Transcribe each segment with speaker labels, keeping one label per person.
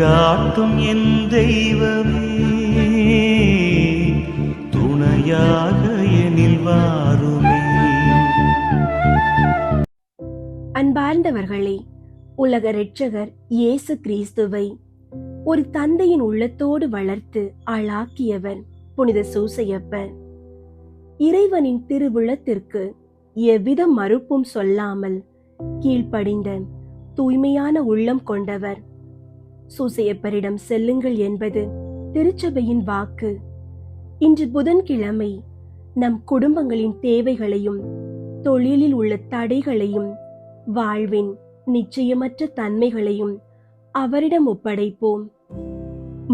Speaker 1: வழிகாட்டும் என் தெய்வமே, துணையாக எனில் வாருமே.
Speaker 2: அன்பார்ந்தவர்களே, உலக இரட்சகர் இயேசு கிறிஸ்துவை ஒரு தந்தையின் உள்ளத்தோடு வளர்த்து ஆளாக்கியவர் புனித சூசையப்பர். இறைவனின் திருவுளத்திற்கு எவ்வித மறுப்பும் சொல்லாமல் கீழ்ப்படிந்த தூய்மையான உள்ளம் கொண்டவர். சூசையப்பரிடம் செல்லுங்கள் என்பது திருச்சபையின் வாக்கு. இன்று புதன்கிழமை நம் குடும்பங்களின் தேவைகளையும் தொழிலில் உள்ள தடைகளையும் வாழ்வின் நிச்சயமற்ற தன்மைகளையும் அவரிடம் ஒப்படைப்போம்.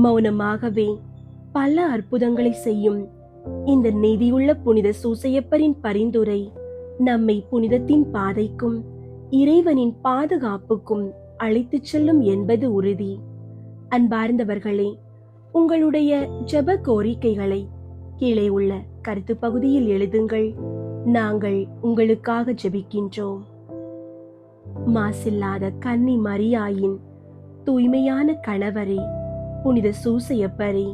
Speaker 2: மௌனமாகவே பல அற்புதங்களை செய்யும் இந்த நீதியுள்ள புனித சூசையப்பரின் பரிந்துரை நம்மை புனிதத்தின் பாதைக்கும் இறைவனின் பாதுகாப்புக்கும் அழைத்துச் செல்லும் என்பது உறுதி. அன்பார்ந்தவர்களே, உங்களுடைய ஜெப கோரிக்கைகளை கீழே உள்ள கருத்து பகுதியில் எழுதுங்கள். நாங்கள் உங்களுக்காக ஜெபிக்கின்றோம். மாசில்லாத கன்னி மரியாயின் தூய்மையான கணவரே, புனித சூசையப்பரே,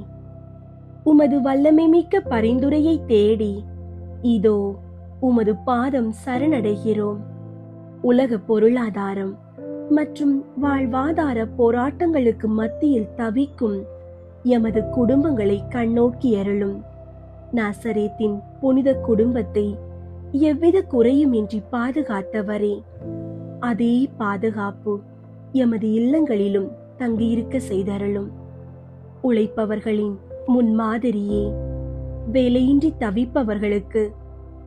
Speaker 2: உமது வல்லமை மிக்க பரிந்துரையை தேடி இதோ உமது பாதம் சரணடைகிறோம். உலக பொருளாதாரம் மற்றும் வாழ்வாதார போராட்டங்களுக்கு மத்தியில் தவிக்கும் எமது குடும்பங்களை கண்ணோக்கி அருளும். நாசரேத்தின் புனித குடும்பத்தை எவ்வித குறையுமின்றி பாதுகாத்தவரே, அதே பாதுகாப்பு எமது இல்லங்களிலும் தங்கியிருக்க செய்தருளும். உழைப்பவர்களின் முன்மாதிரியே, வேலையின்றி தவிப்பவர்களுக்கு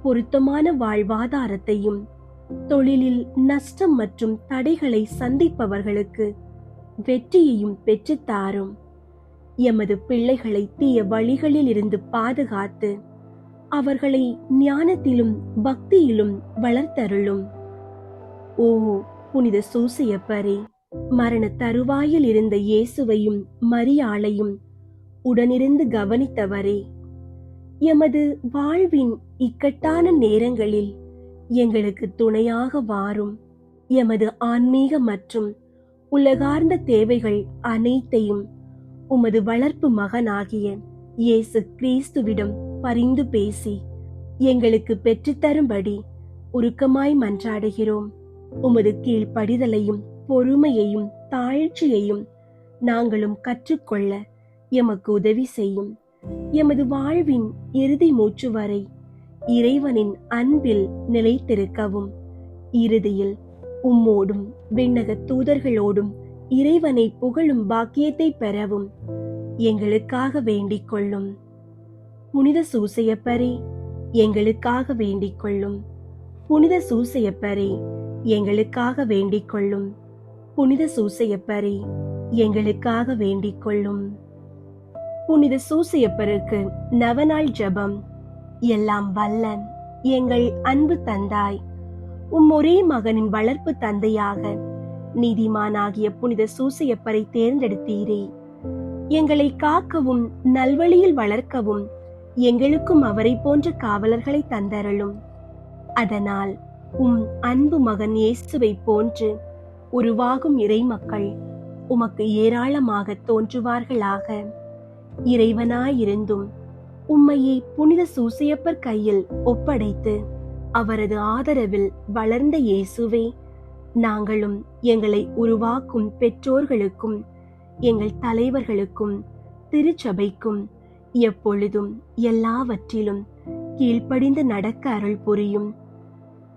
Speaker 2: பொருத்தமான வாழ்வாதாரத்தையும், தொழிலில் நஷ்டம் மற்றும் தடைகளை சந்திப்பவர்களுக்கு வெற்றியையும் பெற்றுத்தாரும். எமது பிள்ளைகளை தீய வழிகளில் இருந்து பாதுகாத்து அவர்களை ஞானத்திலும் பக்தியிலும் வளர்த்தருளும். ஓ புனித சூசையப்பரே, மரண தருவாயில் இருந்த இயேசுவையும் மரியாளையும் உடனிருந்து கவனித்தவரே, எமது வாழ்வின் இக்கட்டான நேரங்களில் எங்களுக்கு துணையாக வாரும். எமது ஆன்மீக மற்றும் உலகார்ந்த தேவைகள் அனைத்தையும் உமது வளர்ப்பு மகனாகிய இயேசு கிறிஸ்துவிடம் பரிந்து பேசி எங்களுக்கு பெற்றுத்தரும்படி உருக்கமாய் மன்றாடுகிறோம். உமது கீழ்ப்படிதலையும் பொறுமையையும் தாழ்ச்சியையும் நாங்களும் கற்றுக்கொள்ள எமக்கு உதவி செய்யும். எமது வாழ்வின் இறுதி மூச்சு வரை இறைவனின் அன்பில் நிலைத்திருக்கவும், இறுதியில் உம்மோடும் விண்ணக தூதர்களோடும் இறைவனை புகழும் பாக்கியத்தை பெறவும் எங்களுக்காக வேண்டிக் கொள்ளும். புனித சூசையப்பரே, எங்களுக்காக வேண்டிக் கொள்ளும். புனித சூசையப்பரே, எங்களுக்காக வேண்டிக் கொள்ளும். புனித சூசையப்பரே, எங்களுக்காக வேண்டிக் கொள்ளும். புனித சூசையப்பருக்கு நவநாள் ஜெபம். எல்லாம் வல்ல எங்கள் அன்பு தந்தாய், ஒரே மகனின் வளர்ப்பு தந்தையாக நீதிமானாகிய புனித சூசையப்பரை தேர்ந்தெடுத்தீரே. எங்களை காக்கவும் நல்வழியில் வளர்க்கவும் எங்களுக்கும் அவரை போன்ற காவலர்களை தந்தருளும். அதனால் அன்பு மகன் இயேசுவை போன்று உருவாகும் இறைமக்கள் உமக்கு ஏராளமாக தோன்றுவார்களாக. இறைவனாயிருந்தும் உம்மையே புனித சூசையப்பர் கையில் ஒப்படைத்து அவரது ஆதரவில் வளர்ந்த இயேசுவே, நாங்களும் எங்களை உருவாக்கும் பெற்றோர்களுக்கும் எங்கள் தலைவர்களுக்கும் திருச்சபைக்கும் எப்பொழுதும் எல்லாவற்றிலும் கீழ்ப்படிந்து நடக்க அருள் புரியும்.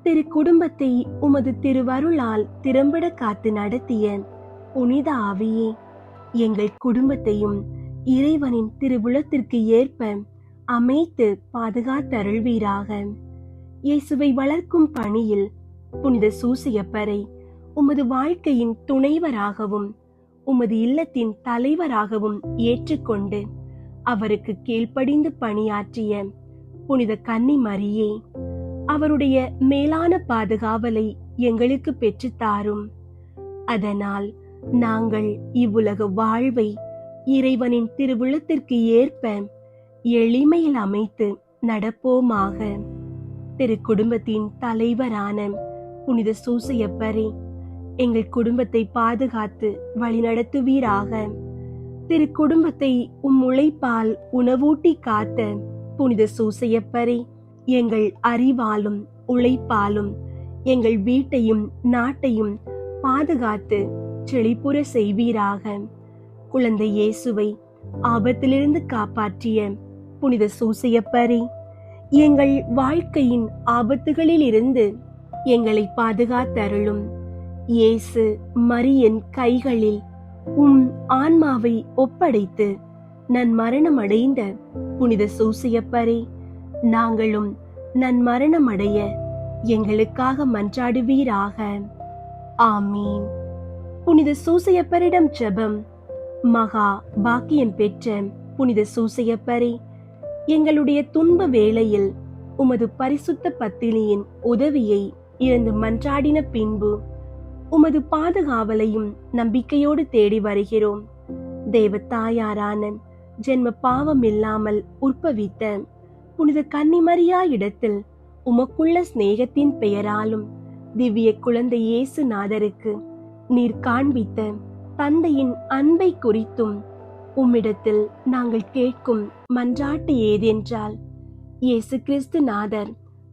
Speaker 2: திரு குடும்பத்தை உமது திருவருளால் திறம்பட காத்து நடத்திய புனித ஆவியே, எங்கள் குடும்பத்தையும் இறைவனின் திருவுளத்திற்கு ஏற்ப அமைத்து பாதுகாத்தருள்வீராக. இயேசுவை வளர்க்கும் பணியில் புனித சூசையப்பரை உமது வாழ்க்கையின் துணைவராகவும் உமது இல்லத்தின் தலைவராகவும் ஏற்றுக்கொண்டு அவருக்கு கீழ்ப்படிந்து பணியாற்றிய புனித கன்னி மரியே, அவருடைய மேலான பாதுகாவலை எங்களுக்கு பெற்றுத்தாரும். அதனால் நாங்கள் இவ்வுலக வாழ்வை இறைவனின் திருவுளத்திற்கு ஏற்ப எளிமையில் அமைத்து நடப்போமாக. திரு குடும்பத்தின் தலைவரான புனித சூசையப்பரே, எங்கள் குடும்பத்தை பாதுகாத்து வழிநடத்துவீராக. திரு குடும்பத்தை உழைப்பால் உணவூட்டி காத்த புனித சூசையப்பரே, எங்கள் அறிவாலும் உழைப்பாலும் எங்கள் வீட்டையும் நாட்டையும் பாதுகாத்து செழிப்புற செய்வீராக. குழந்தை இயேசுவை ஆபத்திலிருந்து காப்பாற்றிய புனித சூசையப்பரே, எங்கள் வாழ்க்கையின் ஆபத்துகளில் இருந்து எங்களை பாதுகாத்தருளும். இயேசு மரியன் கைகளில் ஆன்மாவை ஒப்படைத்து நன்மரணம் அடைந்த புனித சூசையப்பரே, நாங்களும் நன்மரணம் அடைய எங்களுக்காக மன்றாடுவீராக. ஆமீன். புனித சூசையப்பரிடம் ஜெபம். மகா பாக்கியம் பெற்ற புனித சூசையப்பரே, எங்களுடைய துன்ப வேளையில் உமது பரிசுத்த பத்தினியின் உதவியை இருந்து மன்றாடின பின்பு உமது பாதுகாவலையும் நம்பிக்கையோடு தேடி வருகிறோம். தேவத்தாயாரான ஜென்ம பாவம் இல்லாமல் உற்பவித்த புனித கன்னிமரியா இடத்தில் உமக்குள்ள சிநேகத்தின் பெயராலும் திவ்ய குழந்தை இயேசு நாதருக்கு நீர் காண்பித்த தந்தையின் அன்பை குறித்தும் உம்மிடத்தில் நாங்கள் கேட்கும் மன்றாட்டு ஏதென்றால், இயேசு கிறிஸ்து நாதர்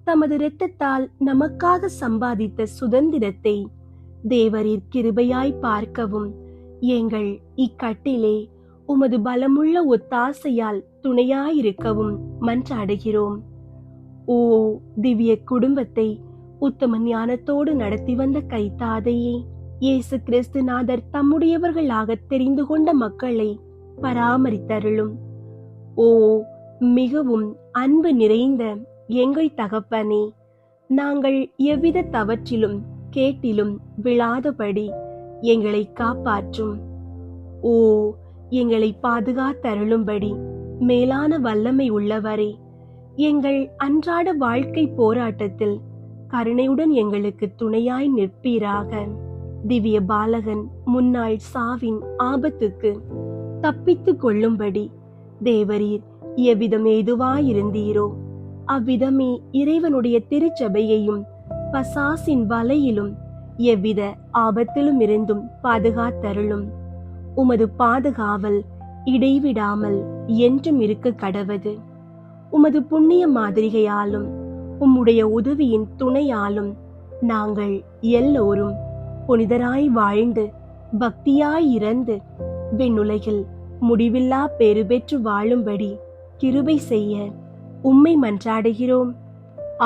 Speaker 2: தமது இரத்தத்தால் நமக்காக சம்பாதித்த சுதந்திரத்தை தேவரீர் கிருபையாய் பார்க்கவும் எங்கள் இக்கட்டிலே உமது பலமுள்ள ஒத்தாசையால் துணையாயிருக்கவும் மன்றாடுகிறோம். ஓ திவ்ய குடும்பத்தை உத்தம ஞானத்தோடு நடத்தி வந்த கைத்தாதையே, இயேசு கிறிஸ்து நாதர் தம்முடையவர்களாக தெரிந்து கொண்ட மக்களை பராமரித்தருளும். ஓ மிகவும் அன்பு நிறைந்த எங்கள் தகப்பனே, நாங்கள் எவ்வித தவற்றிலும் கேட்டிலும் விழாதபடி எங்களை காப்பாற்றும். ஓ எங்களை பாதுகாத்தருளும்படி மேலான வல்லமை உள்ளவரே, எங்கள் அன்றாட வாழ்க்கை போராட்டத்தில் கருணையுடன் எங்களுக்கு துணையாய் நிற்பீராக. திவ்ய பாலகன் முன்னாள் சாவின் ஆபத்துக்கு தப்பித்து கொள்ளும்படி தேவரீர் எவ்விதம் ஏதுவாயிருந்தீரோ அவ்விதமே இறைவனுடைய திருச்சபையையும் பசாசின் வலையிலும் எவ்வித ஆபத்திலும் இருந்தும் பாதுகாத்தருளும். உமது பாதுகாவல் இடைவிடாமல் என்றும் இருக்க கடவது. உமது புண்ணிய மாதிரிகையாலும் உம்முடைய உதவியின் துணையாலும் நாங்கள் எல்லோரும் புனிதராய் வாழ்ந்து பக்தியாய் இறந்து விண்ணுலகில் முடிவில்லா பேறு பெற்று வாழும்படி கிருபை செய்ய உம்மை மன்றாடுகிறோம்.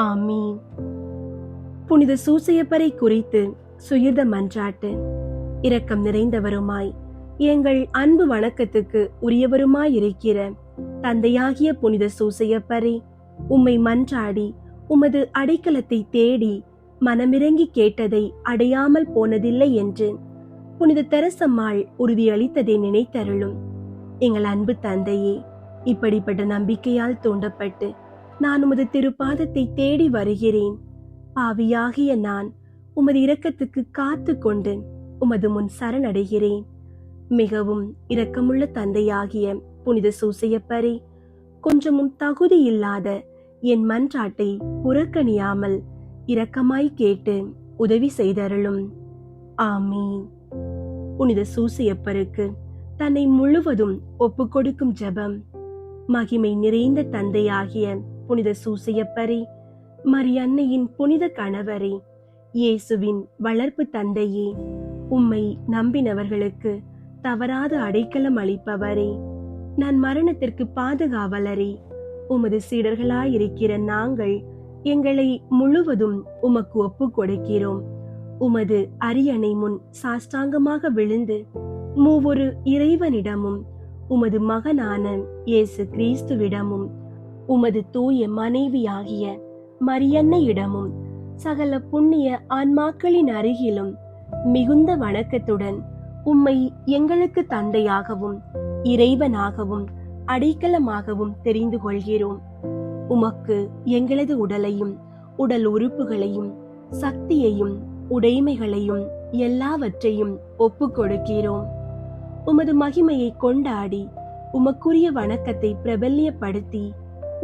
Speaker 2: ஆமீன். புனித சூசையப்பரை குறித்து சுயிர்த மன்றாட்டு. இரக்கம் நிறைந்தவருமாய் எங்கள் அன்பு வணக்கத்துக்கு உரியவருமாயிருக்கிற தந்தையாகிய புனித சூசையப்பரே, உம்மை மன்றாடி உமது அடைக்கலத்தை தேடி மனமிறங்கி கேட்டதை அடையாமல் போனதில்லை என்று புனித தெரசம்மாள் உறுதியளித்ததை நினைத்தருளும். எங்கள் அன்பு தந்தையே, இப்படிப்பட்ட நம்பிக்கையால் தூண்டப்பட்டு நான் உமது திருப்பாதத்தை தேடி வருகிறேன். பாவியாகிய நான் உமது இரக்கத்துக்கு காத்து கொண்டு உமது முன் சரணடைகிறேன். மிகவும் இரக்கமுள்ள தந்தையாகிய புனித சூசையப்பரே, கொஞ்சமும் தகுதி இல்லாத என் மன்றாட்டை புறக்கணியாமல் இரக்கமாய் கேட்டு உதவி செய்தருளும். ஆமீன். புனித சூசையப்பருக்கு தன்னை முழுவதும் ஒப்பு கொடுக்கும் ஜெபம். மகிமை நிறைந்த தந்தையாகிய புனித சூசையப்பரே, மரியன்னையின் புனித கணவரே, இயேசுவின் வளர்ப்பு தந்தையே, உம்மை நம்பினவர்களுக்கு தவறாத அடைக்கலம் அளிப்பவரே, நான் மரணத்திற்கு பாதுகாவலரே, உமது சீடர்களாயிருக்கிற நாங்கள் எங்களை முழுவதும் உமக்கு ஒப்பு கொடுக்கிறோம். உமது அரியணை முன் சாஷ்டாங்கமாக விழுந்து மூவொரு இறைவனிடமும் உமது மகனான இயேசு கிறிஸ்துவிடமும் உமது தூய மனைவியாகிய மரியன்னையிடமும் சகல புண்ணிய ஆன்மாக்களின் அருகிலும் மிகுந்த வணக்கத்துடன் உம்மை எங்களுக்கு தந்தையாகவும் இறைவனாகவும் அடைக்கலமாகவும் தெரிந்து கொள்கிறோம். உமக்கு எங்களது உடலையும் உடல் உறுப்புகளையும் சக்தியையும் உடைமைகளையும் எல்லாவற்றையும் ஒப்பு கொடுக்கிறோம். உமது மகிமையை கொண்டாடி உமக்குரிய வணக்கத்தை பிரபல்யப்படுத்தி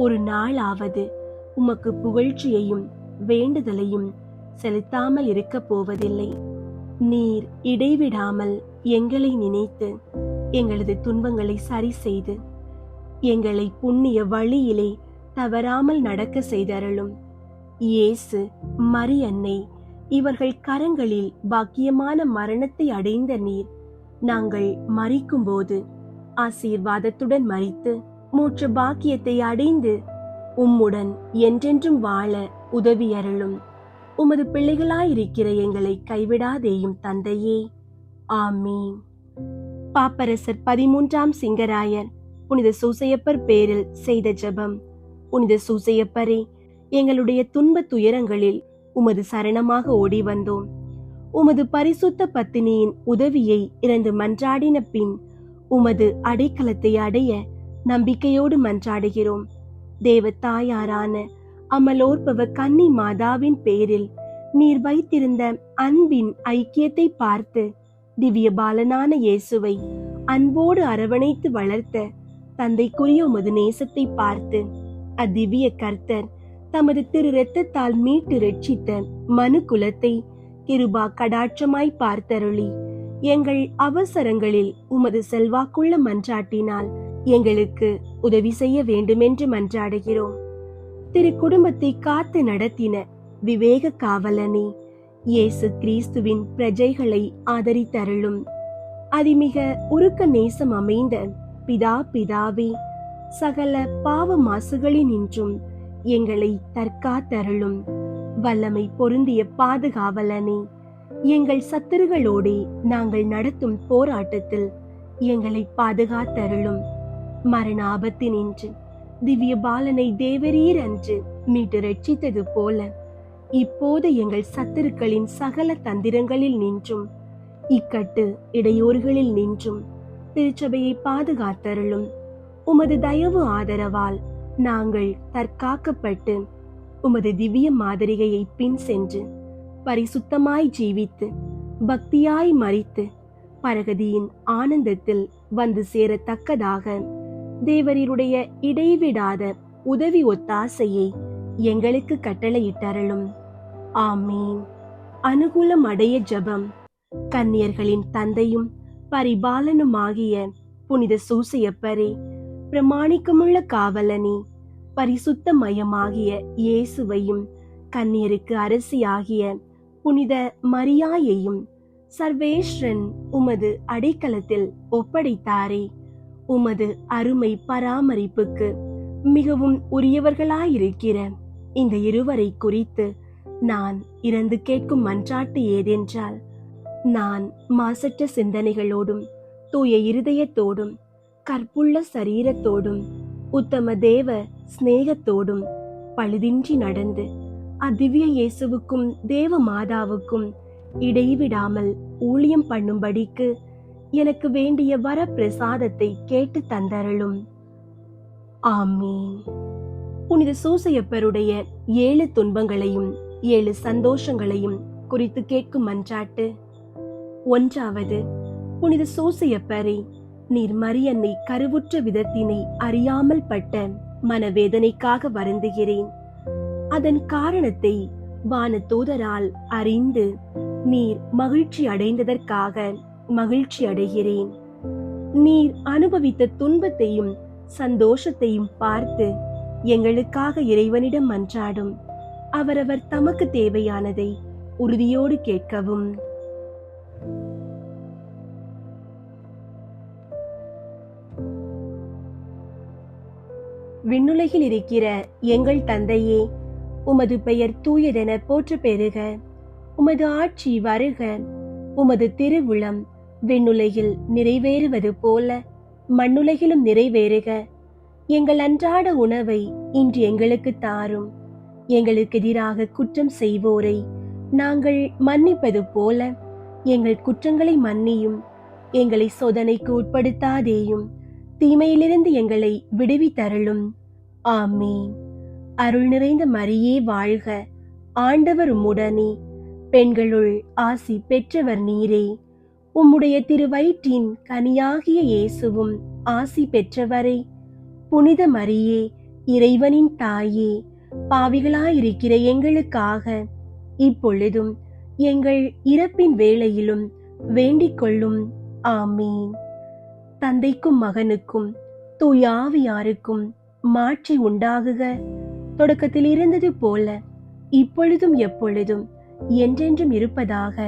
Speaker 2: ஒரு நாளாவது உமக்கு புகழ்ச்சியையும் வேண்டுதலையும் செலுத்தாமல் இருக்க போவதில்லை. நீர் இடைவிடாமல் எங்களை நினைத்து எங்களது துன்பங்களை சரி செய்து எங்களை புண்ணிய வழியிலே தவறாமல் நடக்க செய்தருளும். இயேசு, மரியன்னை இவர்கள் கரங்களில் பாக்கியமான மரணத்தை அடைந்த நீர் நாங்கள் மரிக்கும்போது ஆசீர்வாதத்துடன் மரித்து மோட்ச பாக்கியத்தை அடைந்து உம்முடன் என்றென்றும் வாழ உதவியருளும். உமது பிள்ளைகளாயிருக்கிற எங்களை கைவிடாதேயும் தந்தையே. ஆமீன். பாப்பரசர் 13ஆம் சிங்கராயர் புனித சூசையப்பர் பேரில் செய்த ஜெபம். புனித சூசையப்பரே, எங்களுடைய துன்ப துயரங்களில் உமது சரணமாக ஓடி வந்தோம். உமது பரிசுத்த பத்தினியின் உதவியை இறந்து மன்றாடின பின் உமது அடைக்கலத்தை அடைய நம்பிக்கையோடு மன்றாடுகிறோம். தேவ தாயாரான அமலோற்பவ கன்னி மாதாவின் பேரில் நீர் வைத்திருந்த அன்பின் ஐக்கியத்தை பார்த்து திவ்ய பாலனான இயேசுவை அன்போடு அரவணைத்து வளர்த்த தந்தைக்குரிய உமது நேசத்தை பார்த்து அத்திவ்ய கர்த்தர் தமது திரு இரத்தத்தால் மீட்டு ரட்சித்த மனு குலத்தை கிருபா கடாட்சமாய் பார்த்தருளி எங்கள் அவசரங்களில் உமது செல்வாக்குள்ள மன்றாட்டினால் எங்களுக்கு உதவி செய்ய வேண்டுமென்று மன்றாடுகிறோம். திரு குடும்பத்தை காத்து நடத்தின விவேக காவலனே, இயேசு கிறிஸ்துவின் பிரஜைகளை ஆதரித்தருளும். அதிமிக உருக்க நேசம் அமைந்த பிதாவே, சகல பாவ மாசுகளினின்றும் எங்களை தற்காத்தருளும். வல்லமை பொருந்திய பாதுகாவலனே, எங்கள் சத்துருகளோடே நாங்கள் நடத்தும் போராட்டத்தில் எங்களை பாதுகாத்தருளும். மரண ஆபத்தினின்று திவ்ய பாலனை தேவரீர் அன்று மீட்டு ரட்சித்தது போல இப்போது எங்கள் சத்துருக்களின் சகல தந்திரங்களில் நின்றும் இக்கட்டு இடையூறுகளில் நின்றும் திருச்சபையை பாதுகாத்தருளும். உமது தயவு ஆதரவால் நாங்கள் தற்காக்கப்பட்டு உமது திவ்ய மாதிரிகையை பின் சென்று பரிசுத்தமாய் ஜீவித்து பக்தியாய் மரித்து பரகதியின் ஆனந்தத்தில் வந்து சேரத்தக்கதாக தேவரீருடைய இடைவிடாத உதவி ஒத்தாசையை எங்களுக்கு கட்டளையிட்டருளும். ஆமீன். அனுகூலம் அடைய ஜெபம். கன்னியர்களின் தந்தையும் பரிபாலனுமாகிய புனித சூசையப்பரே, பிரமாணிக்கமுள்ள காவலனே, பரிசுத்த மயமாகிய இயேசுவையும் கன்னியருக்கு அரசியாகிய புனித மரியாயையும் சர்வேஸ்வரன் உமது அடைக்கலத்தில் ஒப்படைத்தாரே. உமது அருமை பராமரிப்புக்கு மிகவும் உரியவர்களாயிருக்கிற இந்த இருவரை குறித்து நான் இறந்து கேட்கும் மன்றாட்டு ஏதென்றால், நான் மாசற்ற சிந்தனைகளோடும் தூய இருதயத்தோடும் கற்புள்ள சரீரத்தோடும் உத்தம தேவ சிநேகத்தோடும் பழுதின்றி நடந்து அதிவ்ய இயேசுவுக்கும் தேவ மாதாவுக்கும் இடைவிடாமல் ஊழியம் பண்ணும்படிக்கு எனக்கு வேண்டிய வர பிரசாதத்தை கேட்டு தந்தருளும். ஆமீன். புனித சூசையப்பருடைய 7 துன்பங்களையும் 7 சந்தோஷங்களையும் குறித்து கேட்கும் மன்றாட்டு. 1. புனித சூசையப்பரே, நீர் மரியன்னை கருவுற்ற விதத்தினை அறியாமல் பட்ட மனவேதனைக்காக வருந்துகிறேன். அதன் காரணத்தை வானதூதரால் அறிந்து நீர் மகிழ்ச்சி அடைந்ததற்காக மகிழ்ச்சி அடைகிறேன். நீர் அனுபவித்த துன்பத்தையும் சந்தோஷத்தையும் பார்த்து எங்களுக்காக இறைவனிடம் மன்றாடும். அவரவர் தமக்கு தேவையானதை உறுதியோடு கேட்கவும். விண்ணுலகில் இருக்கிற எங்கள் தந்தையே, உமது பெயர் தூயதென போற்ற பெறுக. உமது ஆட்சி வருக. உமது திருவுளம் விண்ணுலகில் நிறைவேறுவது போல மண்ணுலகிலும் நிறைவேறுக. எங்கள் அன்றாட உணவை இன்று எங்களுக்கு தாரும். எங்களுக்கு எதிராக குற்றம் செய்வோரை நாங்கள் மன்னிப்பது போல எங்கள் குற்றங்களை மன்னியும். எங்களை சோதனைக்கு உட்படுத்தாதேயும், தீமையிலிருந்து எங்களை விடுவித்தருளும். ஆமீன். அருள் நிறைந்த மரியே வாழ்க. ஆண்டவர் உம்முடனே, பெண்களுள் ஆசி பெற்றவர் நீரே. உம்முடைய திருவயிற்றின் கனியாகிய இயேசுவும் ஆசி பெற்றவரே. புனித மரியே, இறைவனின் தாயே, பாவிகளாயிருக்கிற எங்களுக்காக இப்பொழுதும் எங்கள் இறப்பின் வேளையிலும் வேண்டிக் கொள்ளும். ஆமீன். தந்தைக்கும் மகனுக்கும் தூய ஆவியாருக்கும் மாட்சி உண்டாகுக. தொடக்கத்தில் இருந்தது போல இப்பொழுதும் எப்பொழுதும் என்றென்றும் இருப்பதாக.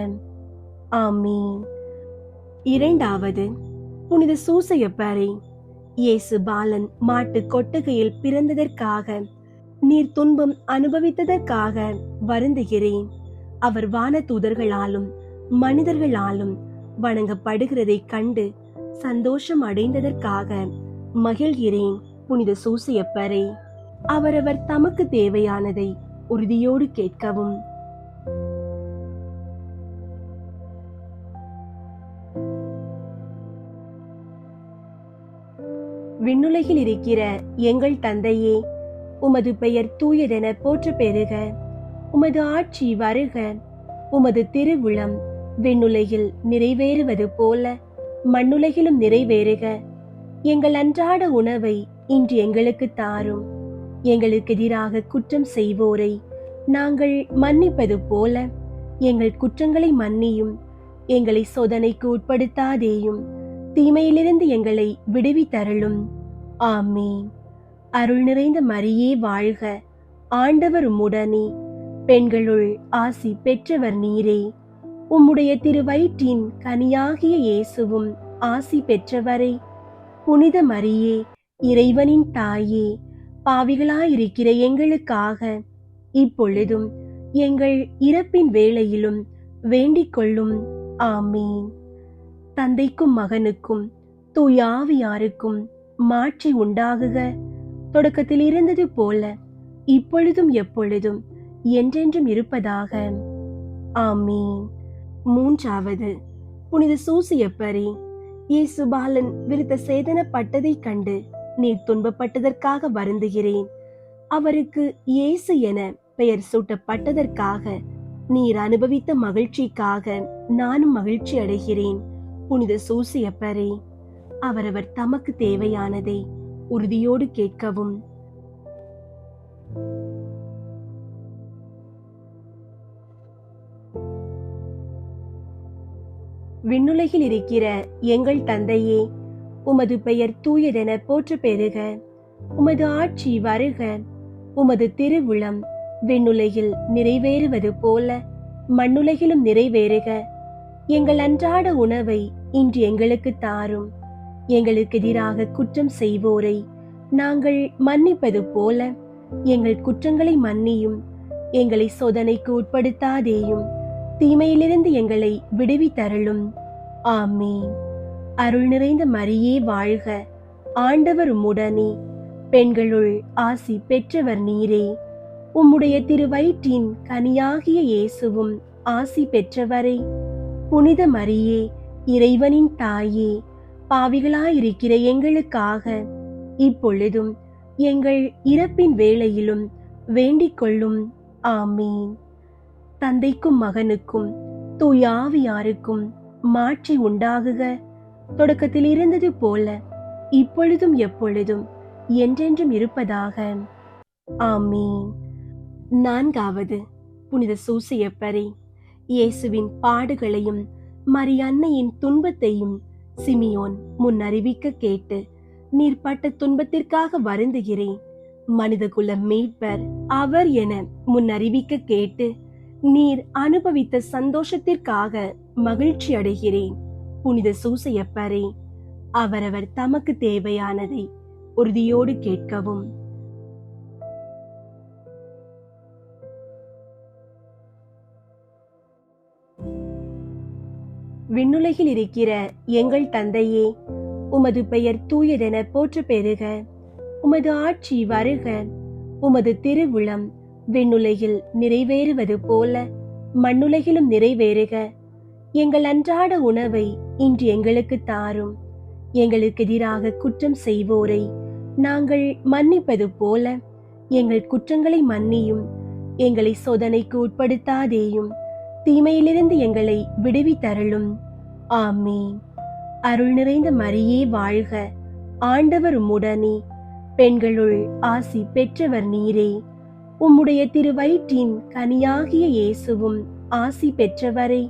Speaker 2: ஆமீன். இரண்டாவது புனித சூசையப்பரே, இயேசு பாலன் மாட்டு கொட்டகையில் பிறந்ததற்காக, நீர் துன்பம் அனுபவித்ததற்காக வருந்துகிறேன். அவர் வானதூதர்களாலும் மனிதர்களாலும் வணங்கப்படுகிறதைக் கண்டு சந்தோஷம் அடைந்ததற்காக மகிழ்கிறேன். புனித சூசையப்பரே, அவரவர் தமக்கு தேவையானதை உறுதியோடு கேட்கவும். விண்ணுலகில் இருக்கிற எங்கள் தந்தையே, உமது பெயர் தூயதென போற்ற பெறுக. உமது ஆட்சி வருக. உமது திருவுளம் விண்ணுலகில் நிறைவேறுவது போல மண்ணுலகிலும் நிறைவேறுக. எங்கள் அன்றாட உணவை இன்று எங்களுக்கு தாரும். எங்களுக்கு எதிராக குற்றம் செய்வோரை நாங்கள் மன்னிப்பது போல எங்கள் குற்றங்களை மன்னியும். எங்களை சோதனைக்கு உட்படுத்தாதேயும், தீமையிலிருந்து எங்களை விடுவித்தருளும். ஆமீன். அருள் நிறைந்த மரியே வாழ்க. ஆண்டவர் உம்முடனே, பெண்களுள் ஆசி பெற்றவர் நீரே. உம்முடைய திருவயிற்றின் கனியாகிய இயேசுவும் ஆசி பெற்றவரே. புனித மரியே, இறைவனின் தாயே, பாவிகளாயிருக்கிற எங்களுக்காக இப்பொழுதும் எங்கள் இறப்பின் வேளையிலும் வேண்டிக் கொள்ளும். ஆமீன். தந்தைக்கும் மகனுக்கும் தூய ஆவியாருக்கும் மாட்சி உண்டாகுக. தொடக்கத்தில் இருந்தது போல இப்பொழுதும் எப்பொழுதும் என்றென்றும் இருப்பதாக. ஆமீன். மூன்றாவது புனித சூசையப்பரே, இயேசு பாலன் விருத்த சேதனப்பட்டதைக் கண்டு நீர் துன்பப்பட்டதற்காக வருந்துகிறேன். அவருக்கு இயேசு என பெயர் சூட்டப்பட்டதற்காக நீர் அனுபவித்த மகிழ்ச்சிக்காக நானும் மகிழ்ச்சி அடைகிறேன். புனித சூசையப்பரே, அவரவர் தமக்கு தேவையானதை உறுதியோடு கேட்கவும். விண்ணுலகில் இருக்கிற எங்கள் தந்தையே, உமது பெயர் தூயதென போற்ற பெறுக. உமது ஆட்சி வருக. உமது திருவுளம் விண்ணுலகில் நிறைவேறுவது போல மண்ணுலகிலும் நிறைவேறுக. எங்கள் அன்றாட உணவை இன்று எங்களுக்கு தாரும். எங்களுக்கு எதிராக குற்றம் செய்வோரை நாங்கள் மன்னிப்பது போல எங்கள் குற்றங்களை மன்னியும். எங்களை சோதனைக்கு உட்படுத்தாதேயும், தீமையிலிருந்து எங்களை விடுவித்தருளும். ஆமீன். அருள் நிறைந்த மரியே வாழ்க. ஆண்டவர் உம்முடனே, பெண்களுள் ஆசி பெற்றவர் நீரே. உம்முடைய திருவயிற்றின் கனியாகிய இயேசுவும் ஆசி பெற்றவரே. புனித மரியே, இறைவனின் தாயே, பாவிகளாயிருக்கிற எங்களுக்காக இப்பொழுதும் எங்கள் இறப்பின் வேளையிலும் வேண்டிக் கொள்ளும். ஆமீன். தந்தைக்கும் மகனுக்கும் தூய ஆவியாருக்கும் மாட்சி உண்டாகுக. தொடக்கத்தில் இருந்தது போல இப்பொழுதும் எப்பொழுதும் என்றென்றும் இருப்பதாக. ஆமீன். நான்காவது புனித சூசையப்பரே, இயேசுவின் பாடுகளையும் மரியன்னையின் துன்பத்தையும் சிமியோன் முன் அறிவிக்க கேட்டு நீர் பட்ட துன்பத்திற்காக வருந்துகிறேன். மனிதகுல மீட்பர் அவர் என முன் அறிவிக்க கேட்டு நீர் அனுபவித்த சந்தோஷத்திற்காக மகிழ்ச்சி அடைகிறேன். புனித சூசையப்பரே, அவரவர் தமக்கு தேவையானதை உறுதியோடு கேட்கவும். விண்ணுலகில் இருக்கிற எங்கள் தந்தையே, உமது பெயர் தூயதென போற்ற பெறுக. உமது ஆட்சி வருக. உமது திருவுளம் விண்ணுலகில் நிறைவேறுவது போல மண்ணுலகிலும் நிறைவேறுக. எங்கள் அன்றாட உணவை இன்று எங்களுக்கு தாரும். எங்களுக்கு எதிராக குற்றம் செய்வோரை நாங்கள் மன்னிப்பது போல எங்கள் குற்றங்களை மன்னியும். எங்களை சோதனைக்கு உட்படுத்தாதேயும், தீமையிலிருந்து எங்களை விடுவித்தருளும். ஆமீன். அருள் நிறைந்த மரியே வாழ்க. ஆண்டவர் உம்முடனே, பெண்களுள் ஆசி பெற்றவர் நீரே. உம்முடைய திருவயிற்றின் கனியாகிய இயேசுவும் ஆசி பெற்றவரே,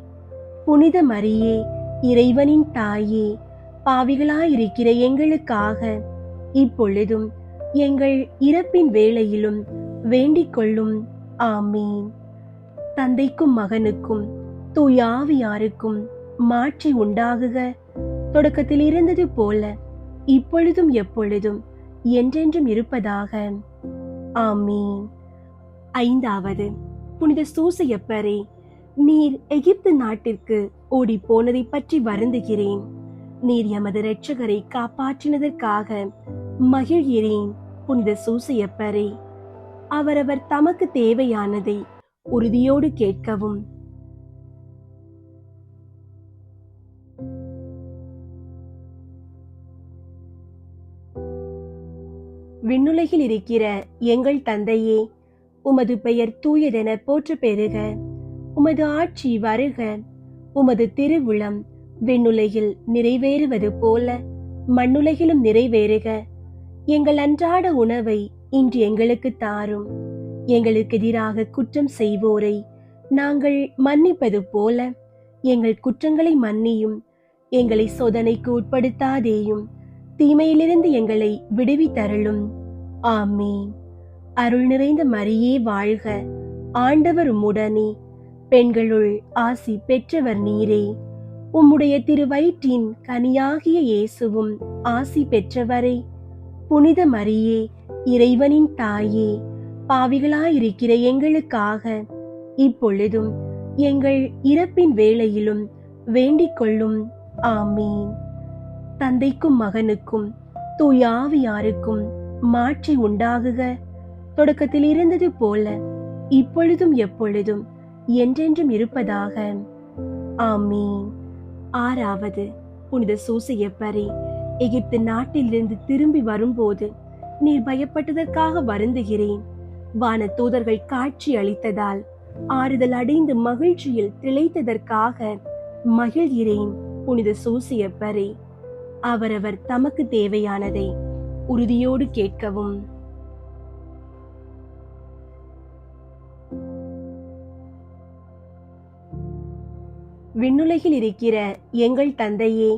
Speaker 2: புனித மரியே, இறைவனின் தாயே, பாவிகளாயிருக்கிற எங்களுக்காக இப்பொழுதும் எங்கள் இறப்பின் வேளையிலும் வேண்டிக் கொள்ளும். ஆமீன். தந்தைக்கும் மகனுக்கும் தூய ஆவியாருக்கும் மாட்சி உண்டாகுக. தொடக்கத்தில் இருந்தது போல இப்பொழுதும் எப்பொழுதும் என்றென்றும் இருப்பதாக. ஆமீன். ஐந்தாவது, புனித சூசையப்பரே, நீர் எகிப்து நாட்டிற்கு ஓடி போனதை பற்றி வருந்துகிறேன். நீர் எமது இரட்சகரை காப்பாற்றினதற்காக மகிழ்கிறேன். புனித சூசையப்பரே, அவரவர் தமக்கு தேவையானதை உறுதியோடு கேட்கவும். விண்ணுலகில் இருக்கிற எங்கள் தந்தையே, உமது பெயர் தூயதென போற்ற பெறுக. உமது ஆட்சி வருக. உமது திருவுளம் விண்ணுலகில் நிறைவேறுவது போல மண்ணுலகிலும் நிறைவேறுக. எங்கள் அன்றாட உணவை இன்று எங்களுக்கு தாரும். எங்களுக்கு எதிராக குற்றம் செய்வோரை நாங்கள் மன்னிப்பது போல எங்கள் குற்றங்களை மன்னியும். எங்களை சோதனைக்கு உட்படுத்தாதேயும், தீமையிலிருந்து எங்களை விடுவித்தருளும். ஆமீன். அருள் நிறைந்த மரியே வாழ்க. ஆண்டவர் உம்முடனே, பெண்களுள் ஆசி பெற்றவர் நீரே. உம்முடைய திருவயிற்றின் கனியாகிய இயேசுவும் ஆசி பெற்றவரே. புனித மரியே, இறைவனின் தாயே, பாவிகளாயிருக்கிற எங்களுக்காக இப்பொழுதும் எங்கள் இறப்பின் வேளையிலும் வேண்டிக் கொள்ளும். ஆமீன். தந்தைக்கும் மகனுக்கும் தூய ஆவியாருக்கும் மாட்சி உண்டாகுக. தொடக்கத்தில் இருந்தது போல இப்பொழுதும் எப்பொழுதும் என்றென்றும் இருப்பதாக. ஆமீன். ஆறாவது, புனித சூசையப்பரே, எகிப்து நாட்டிலிருந்து திரும்பி வரும்போது நீர் பயப்பட்டதற்காக வருந்துகிறேன். வான தூதர்கள் காட்சி அளித்ததால் ஆறுதல் அடைந்து மகிழ்ச்சியில் திளைத்ததற்காக மகிழ்கிறேன். புனித சூசையப்பரே, அவரவர் தமக்கு தேவையானதை உறுதியோடு கேட்கவும். விண்ணுலகில் இருக்கிற எங்கள் தந்தையே,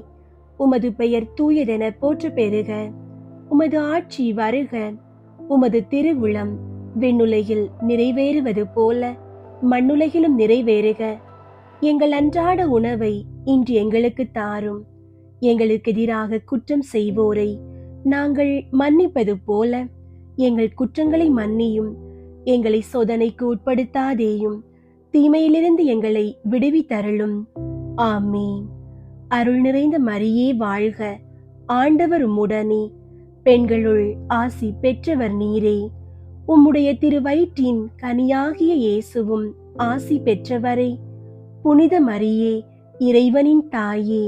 Speaker 2: உமது பெயர் தூயதென போற்ற பெறுக. உமது ஆட்சி வருக. உமது திருவுளம் விண்ணுலகில் நிறைவேறுவது போல மண்ணுலகிலும் நிறைவேறுக. எங்கள் அன்றாட உணவை இன்று எங்களுக்கு தாரும். எங்களுக்கு எதிராக குற்றம் செய்வோரை நாங்கள் மன்னிப்பது போல எங்கள் குற்றங்களை மன்னியும். எங்களை சோதனைக்கு உட்படுத்தாதேயும், தீமையிலிருந்து எங்களை விடுவித்தருளும். ஆமீன். அருள் நிறைந்த மரியே வாழ்க. ஆண்டவர் உம்முடனே, பெண்களுள் ஆசி பெற்றவர் நீரே. உம்முடைய திருவயிற்றின் கனியாகிய இயேசுவும் ஆசி பெற்றவரே. புனித மரியே, இறைவனின் தாயே,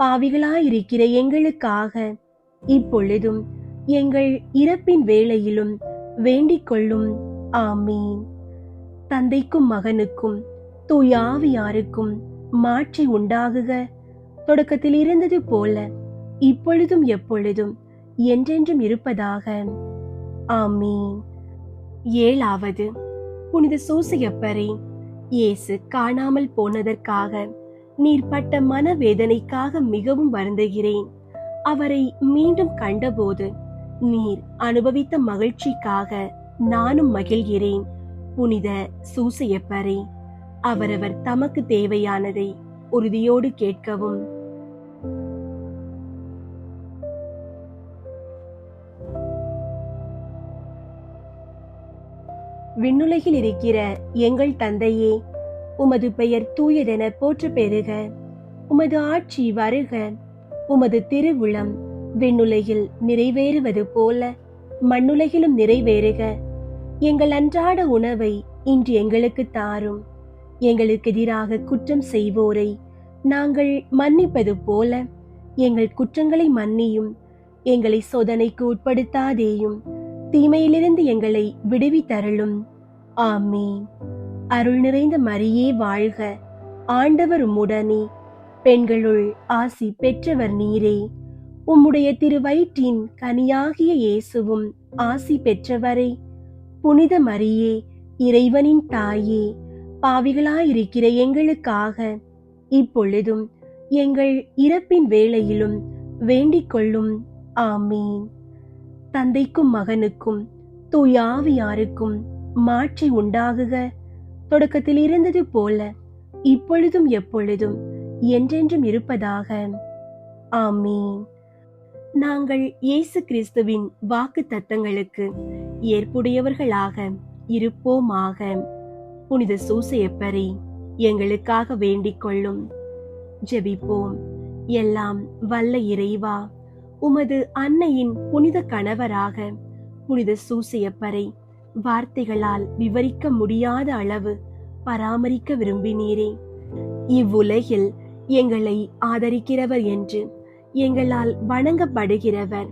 Speaker 2: பாவிகளாயிருக்கிற எங்களுக்காக இப்பொழுதும் எங்கள் இறப்பின் வேளையிலும் வேண்டிக் கொள்ளும். ஆமீன். தந்தைக்கும் மகனுக்கும் தூய ஆவியாருக்கும் மாட்சி உண்டாகுக. தொடக்கத்தில் இருந்தது போல இப்பொழுதும் எப்பொழுதும் என்றென்றும் இருப்பதாக. ஆமீன். ஏழாவது, புனித சூசையப்பரே, இயேசு காணாமல் போனதற்காக நீர் பட்ட மனவேதனைக்காக மிகவும் வருந்துகிறேன். அவரை மீண்டும் கண்டபோது நீர் அனுபவித்த மகிழ்ச்சிக்காக நானும் மகிழ்கிறேன். புனித சூசையப்பரே, அவரவர் தமக்கு தேவையானதை உறுதியோடு கேட்கவும். விண்ணுலகில் இருக்கிற எங்கள் தந்தையே, உமது பெயர் தூயதென போற்ற பெறுக. உமது ஆட்சி வருக. உமது திருவுளம் விண்ணுலகில் நிறைவேறுவது போல மண்ணுலகிலும் நிறைவேறுக. எங்கள் அன்றாட உணவை இன்று எங்களுக்கு தாரும். எங்களுக்கு எதிராக குற்றம் செய்வோரை நாங்கள் மன்னிப்பது போல எங்கள் குற்றங்களை மன்னியும். எங்களை சோதனைக்கு உட்படுத்தாதேயும், தீமையிலிருந்து எங்களை விடுவித்தருளும். ஆமீன். அருள் நிறைந்த மரியே வாழ்க. ஆண்டவர் உம்முடனே, பெண்களுள் ஆசி பெற்றவர் நீரே. உம்முடைய திருவயிற்றின் கனியாகிய இயேசுவும் ஆசி பெற்றவரே. புனித மரியே, இறைவனின் தாயே, பாவிகளாயிருக்கிற எங்களுக்காக இப்பொழுதும் எங்கள் இறப்பின் வேளையிலும் வேண்டிக் கொள்ளும். ஆமீன். தந்தைக்கும் மகனுக்கும் தூய ஆவியாருக்கும் மாட்சி உண்டாகுக. தொடக்கத்தில் இருந்தது போல இப்பொழுதும் எப்பொழுதும் என்றென்றும் இருப்பதாக. ஆமீன். நாங்கள் இயேசு கிறிஸ்துவின் வாக்கு தத்தங்களுக்கு ஏற்புடையவர்களாக இருப்போமாக. புனித சூசையப்பரே, எங்களுக்காக வேண்டிக் கொள்ளும். ஜெபிப்போம். எல்லாம் வல்ல இறைவா, உமது அன்னையின் புனித கணவராக புனித சூசையப்பரை வார்த்தைகளால் விவரிக்க முடியாத அளவு பராமரிக்க விரும்பினீரே. இவ்வுலகில் எங்களை ஆதரிக்கிறவர் என்று எங்களால் வணங்கப்படுகிறவர்,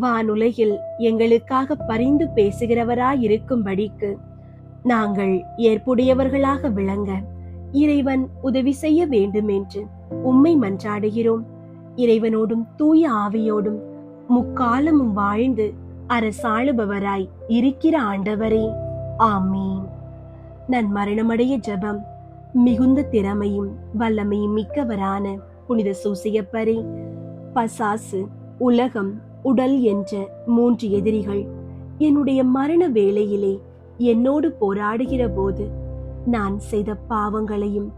Speaker 2: வானுலகில் எங்களுக்காக பரிந்து பேசுகிறவராயிருக்கும்படிக்கு நாங்கள் ஏற்புடையவர்களாக விளங்க இறைவன் உதவி செய்ய வேண்டும் என்று உம்மை மன்றாடுகிறோம். இறைவனோடும் தூய ஆவியோடும் முக்காலமும் வாழ்ந்து அரசாளுபவராய் இருக்கிற ஆண்டவரே, ஆமீன். நான் மரணமடைய ஜெபம். மிகுந்த திறமையும் வல்லமையும் மிக்கவரான புனித சூசையப்பரே, பசாசு, உலகம், உடல் என்ற 3 எதிரிகள் என்னுடைய மரண வேளையிலே என்னோடு போராடுகிற போது நான் செய்த பாவங்களையும்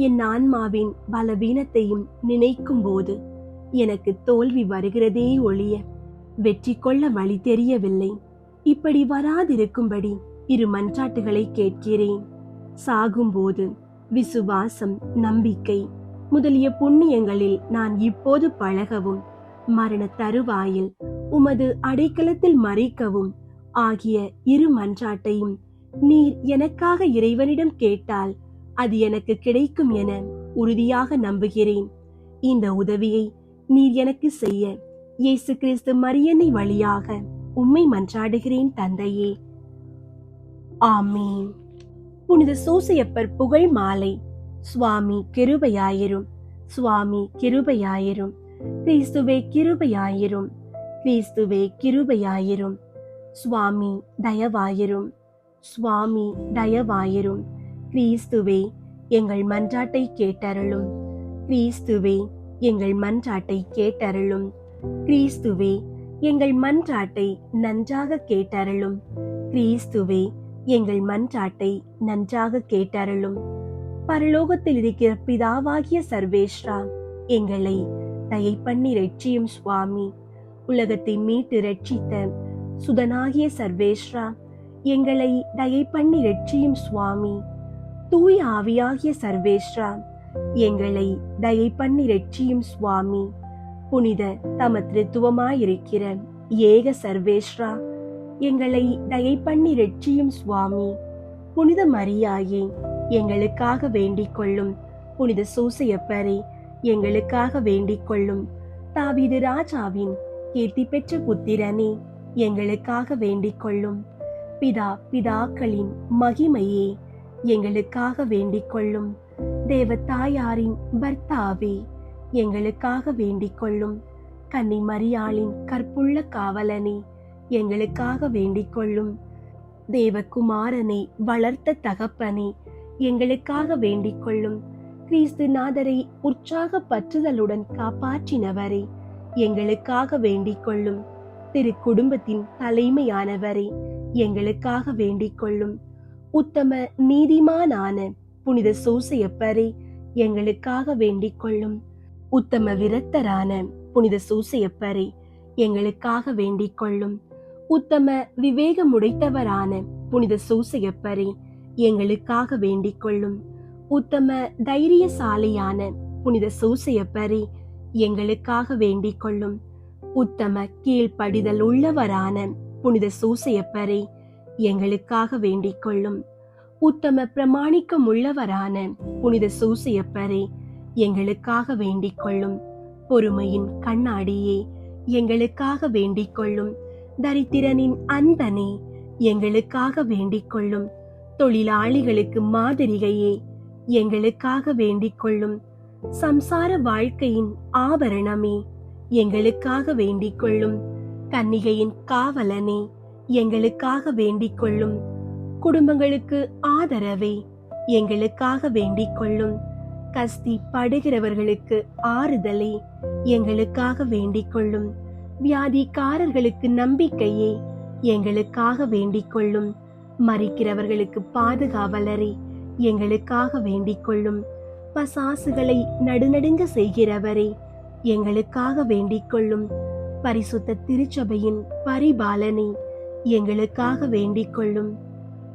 Speaker 2: என் ஆன்மாவின் பலவீனத்தையும் நினைக்கும் போது எனக்கு தோல்வி வருகிறதே ஒழிய வெற்றி கொள்ள வழி தெரியவில்லை. இப்படி வராதிருக்கும்படி 2 மன்றாட்டுகளை கேட்கிறேன். சாகும்போது விசுவாசம், நம்பிக்கை முதலிய புண்ணியங்களில் நான் இப்போது பழகவும், மரண தருவாயில் உமது அடைக்கலத்தில் மறிக்கவும் ஆகிய 2 மன்றாட்டையும் நீர் எனக்காக இறைவனிடம் கேட்டால் அது எனக்கு கிடைக்கும் என உறுதியாக நம்புகிறேன். இந்த உதவியை நீர் எனக்கு செய்ய இயேசு கிறிஸ்து மரியன்னை வழியாக உம்மை மன்றாடுகிறேன் தந்தையே. ஆமீன். புனித சூசையப்பர் புகழ் மாலை. சுவாமி கிருபையாயிரும், சுவாமி கிருபையாயிரும், கிறிஸ்துவே கிருபையாயிரும், கிறிஸ்துவே கிருபையாயிரும், சுவாமி தயவாயிரும், சுவாமி தயவாயிரும், கிறிஸ்துவே எங்கள் மன்றாட்டை கேட்டருளும், கிறிஸ்துவே எங்கள் மன்றாட்டை கேட்டருளும், கிறிஸ்துவே எங்கள் மன்றாட்டை நன்றாக கேட்டருளும், கிறிஸ்துவே எங்கள் மன்றாட்டை நன்றாக கேட்டருளும். பரலோகத்தில் இருக்கிற பிதாவாகிய சர்வேஸ்வரா, எங்களை தயை பண்ணி ரட்சியும் சுவாமி. உலகத்தை மீட்டு ரட்சித்த சுதனாகிய சர்வேஸ்வரா, எங்களை தயை பண்ணி ரட்சியும் சுவாமி. தூய ஆவியாகிய சர்வேஸ்வரா, எங்களை தயை பண்ணி ரட்சியும் சுவாமி. புனித தமத்ருத்துவமாயிருக்கிற ஏக சர்வேஸ்வரா, எங்களை தயை பண்ணி ரட்சியும் சுவாமி. புனித மரியாயே, எங்களுக்காக வேண்டிக் கொள்ளும். புனித சூசையப்பரே, எங்களுக்காக வேண்டிக் கொள்ளும். தாவீது ராஜாவின் கீர்த்தி பெற்ற புத்திரனே, எங்களுக்காக வேண்டிக் கொள்ளும். பிதாக்களின் மகிமையே, எங்களுக்காக வேண்டிக் கொள்ளும். தேவதாயாரின் பர்த்தாவே, எங்களுக்காக வேண்டிக் கொள்ளும். கன்னி மரியாளின் கற்புள்ள காவலனே, எங்களுக்காக வேண்டிக் கொள்ளும். தேவகுமாரனை வளர்த்த தகப்பனே, எங்களுக்காக வேண்டிக் கொள்ளும். கிறிஸ்து நாதரை உற்சாக பற்றுதலுடன் காப்பாற்றினவரே, எங்களுக்காக வேண்டிக் கொள்ளும். திரு குடும்பத்தின் தலைமையானவரே, எங்களுக்காக வேண்டிக் கொள்ளும். உத்தம நீதிமானான புனித சூசையப்பரே, எங்களுக்காக வேண்டிக் கொள்ளும். உத்தம விரத்தரான புனித சூசையப்பரே, எங்களுக்காக வேண்டிக் கொள்ளும். உத்தம விவேகமுடைத்தவரான புனித சூசையப்பரே, எங்களுக்காக வேண்டிக் கொள்ளும். உத்தம தைரியசாலியான புனித சூசையப்பரே, எங்களுக்காக வேண்டிக் கொள்ளும். உத்தம கீழ்ப்படிதல் உள்ளவரான புனித சூசையப்பரே, எங்களுக்காக வேண்டிக் கொள்ளும். உத்தம பிரமாணிக்கம் உள்ளவரான புனித சூசையப்பரே, எங்களுக்காக வேண்டிக் கொள்ளும். பொறுமையின் கண்ணாடியே, எங்களுக்காக வேண்டிக் கொள்ளும். தரித்திரனின் அன்பனே, எங்களுக்காக வேண்டிக் கொள்ளும். தொழிலாளிகளுக்கு மாதிரிகையே, எங்களுக்காக வேண்டிக் கொள்ளும். சம்சார வாழ்க்கையின் ஆபரணமே, எங்களுக்காக வேண்டிக் கொள்ளும். கன்னிகையின் காவலனே, எங்களுக்காக வேண்டிக் கொள்ளும். குடும்பங்களுக்கு ஆதரவே, எங்களுக்காக வேண்டிக் கொள்ளும். கஸ்தி படுகிறவர்களுக்கு ஆறுதலே, எங்களுக்காக வேண்டிக் கொள்ளும். வியாதிக்காரர்களுக்கு நம்பிக்கையே, எங்களுக்காக வேண்டிக் கொள்ளும். மரிக்கிறவர்களுக்கு பாதுகாவலரே, எங்களுக்காக வேண்டிக் கொள்ளும். பசாசுகளை நடுநடுங்க செய்கிறவரே, எங்களுக்காக வேண்டிக் கொள்ளும். பரிசுத்த திருச்சபையின் பரிபாலனே, எங்களுக்காக வேண்டிக் கொள்ளும்.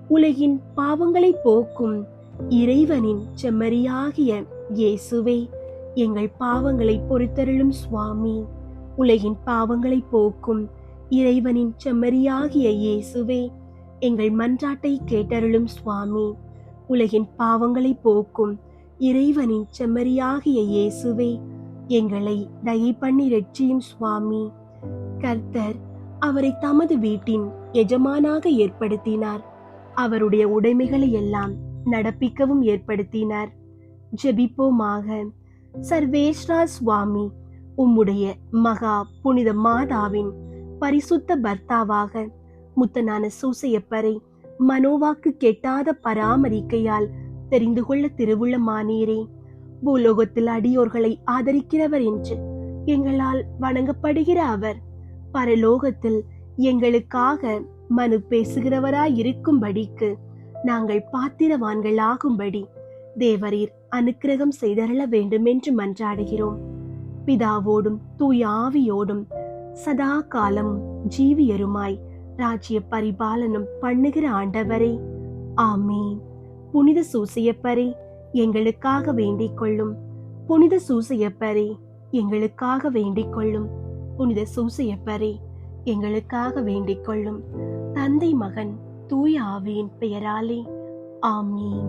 Speaker 2: உலகின் பாவங்களை போக்கும் இறைவனின் செம்மறியாகிய இயேசுவே, எங்கள் பாவங்களை பொறுத்தருளும் சுவாமி. உலகின் பாவங்களை போக்கும் இறைவனின் செம்மறியாகிய இயேசுவே, எங்கள் மன்றாட்டை கேட்டருளும் சுவாமி. உலகின் பாவங்களை போக்கும் இறைவனின் செம்மறியாகிய இயேசுவே, எங்களை தயை பண்ணி இரட்சியும் சுவாமி. கர்த்தர் அவரை தமது வீட்டின் எஜமானாக ஏற்படுத்தினார். அவருடைய உடைமைகளை எல்லாம் நடப்பிக்கவும் ஏற்படுத்தினார். ஜெபிப்போமாக. சர்வேஸ்வரா சுவாமி, உம்முடைய மகா புனித மாதாவின் பரிசுத்த பர்த்தாவாக முத்தனான சூசையப்பரை மனோவாக்கு கெட்டாத பராமரிக்கையால் தெரிந்து கொள்ள திருவுள்ளமானீரே. பூலோகத்தில் அடியோர்களை ஆதரிக்கிறவர் என்று எங்களால் வணங்கப்படுகிற அவர் பரலோகத்தில் எங்களுக்காக மனு பேசுகிறவராயிருக்கும்படிக்கு நாங்கள் பாத்திரவான்களாகும்படி தேவரீர் அனுக்கிரகம் செய்தருள வேண்டும் என்று மன்றாடுகிறோம். பிதாவோடும் தூய ஆவியோடும் சதா காலமும் ஜீவியருமாய் ராஜ்ய பரிபாலனம் பண்ணுகிற ஆண்டவரே, ஆமீன். புனித சூசையப்பரே, எங்களுக்காக வேண்டிக் கொள்ளும். புனித சூசையப்பரே, எங்களுக்காக வேண்டிக் கொள்ளும். புனித சூசையப்பரே, எங்களுக்காக வேண்டிக் கொள்ளும். தந்தை, மகன், தூய ஆவியின் பெயராலே, ஆமீன்.